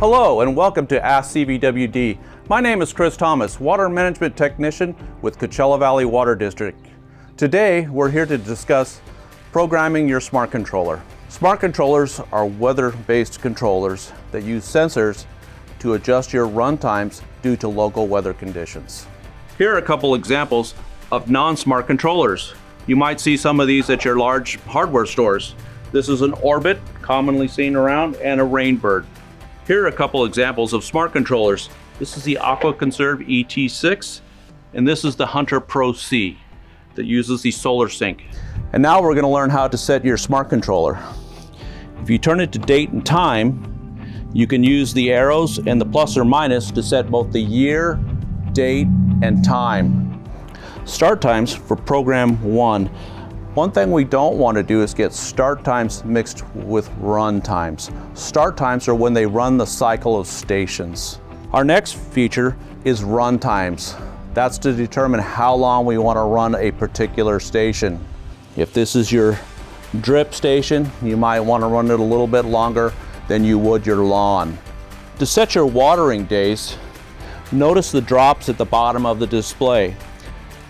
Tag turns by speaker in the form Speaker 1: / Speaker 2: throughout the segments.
Speaker 1: Hello and welcome to Ask CVWD. My name is Chris Thomas, Water Management Technician with Coachella Valley Water District. Today we're here to discuss programming your smart controller. Smart controllers are weather-based controllers that use sensors to adjust your run times due to local weather conditions. Here are a couple examples of non-smart controllers. You might see some of these at your large hardware stores. This is an Orbit, commonly seen around, and a Rainbird. Here are a couple examples of smart controllers. This is the AquaConserve ET6, and this is the Hunter Pro C that uses the solar sync. And now we're going to learn how to set your smart controller. If you turn it to date and time, you can use the arrows and the plus or minus to set both the year, date, and time. Start times for program 1. One thing we don't want to do is get start times mixed with run times. Start times are when they run the cycle of stations. Our next feature is run times. That's to determine how long we want to run a particular station. If this is your drip station, you might want to run it a little bit longer than you would your lawn. To set your watering days, notice the drops at the bottom of the display.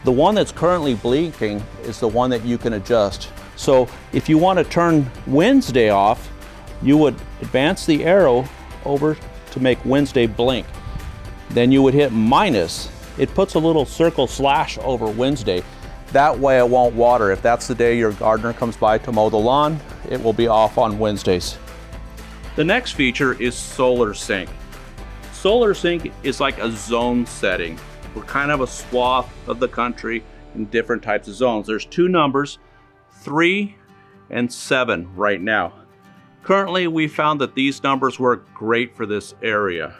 Speaker 1: The one that's currently blinking is the one that you can adjust. So if you want to turn Wednesday off, you would advance the arrow over to make Wednesday blink. Then you would hit minus. It puts a little circle slash over Wednesday. That way it won't water. If that's the day your gardener comes by to mow the lawn, it will be off on Wednesdays. The next feature is Solar Sync. Solar Sync is like a zone setting. We're kind of a swath of the country in different types of zones. There's two numbers, 3 and 7 right now. Currently, we found that these numbers work great for this area.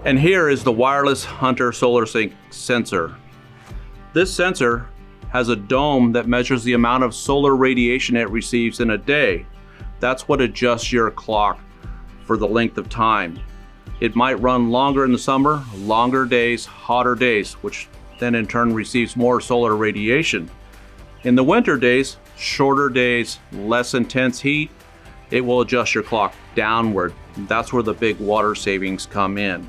Speaker 1: And here is the wireless Hunter Solar Sync sensor. This sensor has a dome that measures the amount of solar radiation it receives in a day. That's what adjusts your clock for the length of time. It might run longer in the summer, longer days, hotter days, which then in turn receives more solar radiation. In the winter days, shorter days, less intense heat, it will adjust your clock downward. That's where the big water savings come in.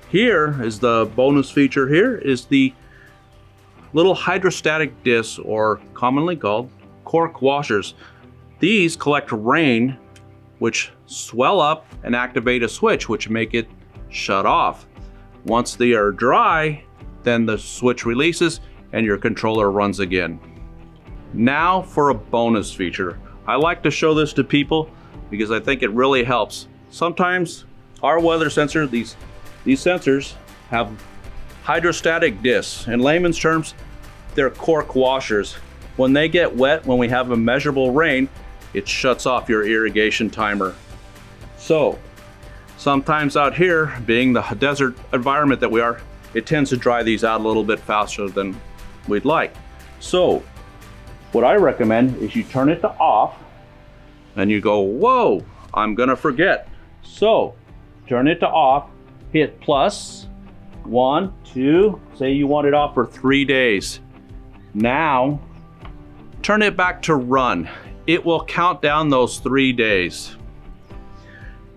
Speaker 1: Here is the bonus feature. Here is the little hydrostatic discs, or commonly called cork washers. These collect rain, which swell up and activate a switch, which make it shut off. Once they are dry, then the switch releases and your controller runs again. Now for a bonus feature. I like to show this to people because I think it really helps. Sometimes our weather sensor, these sensors have hydrostatic discs. In layman's terms, they're cork washers. When they get wet, when we have a measurable rain, it shuts off your irrigation timer. So sometimes out here, being the desert environment that we are, it tends to dry these out a little bit faster than we'd like. So what I recommend is you turn it to off and you go, whoa, I'm gonna forget. So turn it to off, hit plus, 1, 2, say you want it off for 3 days. Now turn it back to run. It will count down those 3 days.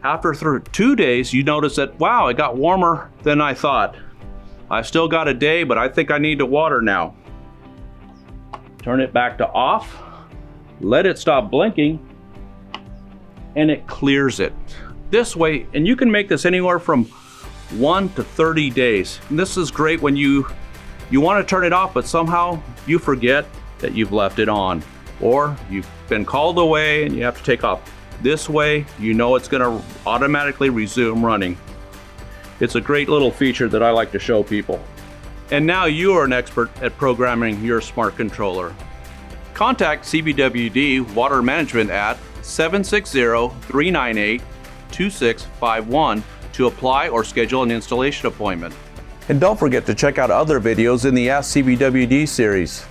Speaker 1: After 2 days, you notice that, wow, it got warmer than I thought. I've still got a day, but I think I need to water now. Turn it back to off, let it stop blinking, and it clears it. This way, and you can make this anywhere from 1 to 30 days. And this is great when you want to turn it off, but somehow you forget that you've left it on, or you've been called away and you have to take off. This way, you know it's going to automatically resume running. It's a great little feature that I like to show people. And now you are an expert at programming your smart controller. Contact CVWD Water Management at 760-398-2651 to apply or schedule an installation appointment. And don't forget to check out other videos in the Ask CVWD series.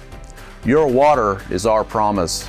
Speaker 1: Your water is our promise.